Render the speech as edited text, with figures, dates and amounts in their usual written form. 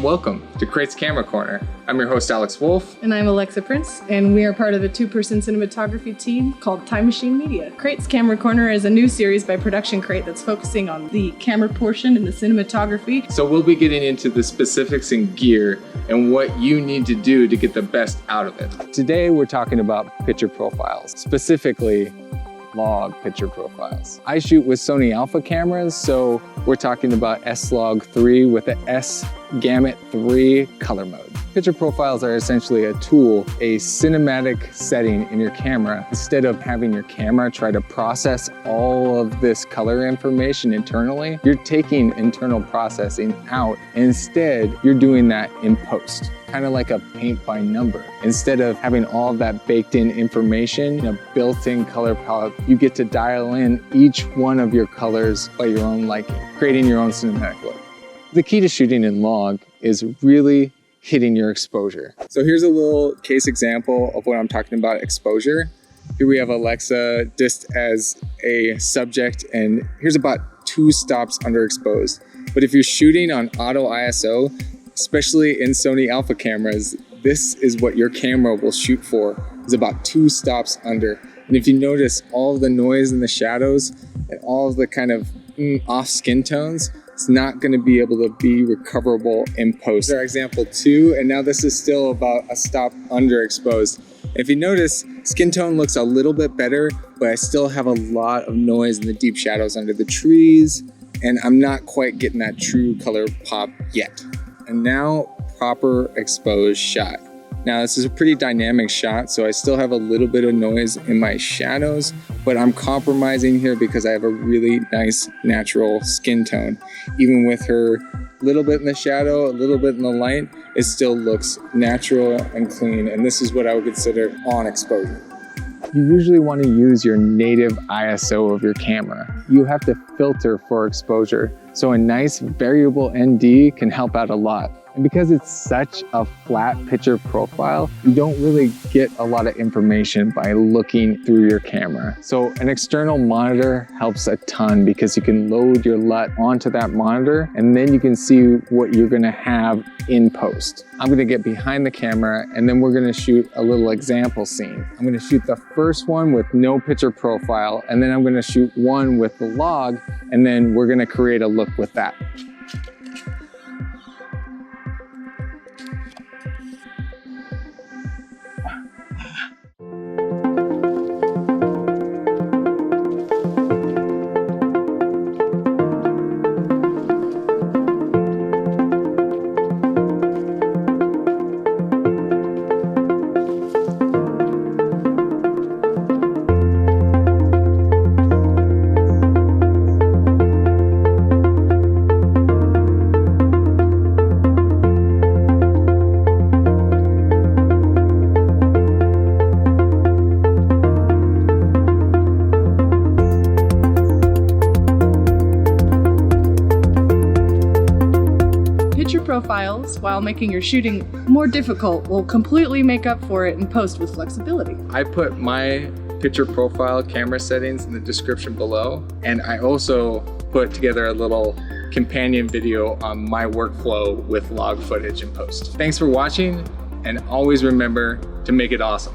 Welcome to Crate's Camera Corner. I'm your host, Alex Wolf. And I'm Alexa Prince, and we are part of a two-person cinematography team called Time Machine Media. Crate's Camera Corner is a new series by ProductionCrate that's focusing on the camera portion and the cinematography. So we'll be getting into the specifics in gear and what you need to do to get the best out of it. Today, we're talking about picture profiles, specifically log picture profiles. I shoot with Sony Alpha cameras, so we're talking about S-Log 3 with the S-Gamut 3 color mode. Picture profiles are essentially a tool, a cinematic setting in your camera. Instead of having your camera try to process all of this color information internally, you're taking internal processing out. Instead, you're doing that in post. Kind of like a paint by number. Instead of having all of that baked in information in a built-in color palette, you get to dial in each one of your colors by your own liking, creating your own cinematic look. The key to shooting in log is really hitting your exposure. So here's a little case example of what I'm talking about exposure. Here we have Alexa just as a subject, and here's about 2 stops underexposed. But if you're shooting on auto ISO, especially in Sony Alpha cameras, this is what your camera will shoot for, is about 2 stops under. And if you notice all of the noise and the shadows and all of the kind of off skin tones, it's not going to be able to be recoverable in post. Our example 2, and now this is still about a stop underexposed. If you notice, skin tone looks a little bit better, but I still have a lot of noise in the deep shadows under the trees, and I'm not quite getting that true color pop yet. And now, proper exposed shot. Now this is a pretty dynamic shot, so I still have a little bit of noise in my shadows, but I'm compromising here because I have a really nice natural skin tone. Even with her a little bit in the shadow, a little bit in the light, it still looks natural and clean, and this is what I would consider on exposure. You usually want to use your native ISO of your camera. You have to filter for exposure, so a nice variable ND can help out a lot. And because it's such a flat picture profile, you don't really get a lot of information by looking through your camera. So an external monitor helps a ton because you can load your LUT onto that monitor and then you can see what you're gonna have in post. I'm gonna get behind the camera and then we're gonna shoot a little example scene. I'm gonna shoot the first one with no picture profile, and then I'm gonna shoot one with the log, and then we're gonna create a look with that. Picture profiles, while making your shooting more difficult, will completely make up for it in post with flexibility. I put my picture profile camera settings in the description below, and I also put together a little companion video on my workflow with log footage in post. Thanks for watching, and always remember to make it awesome.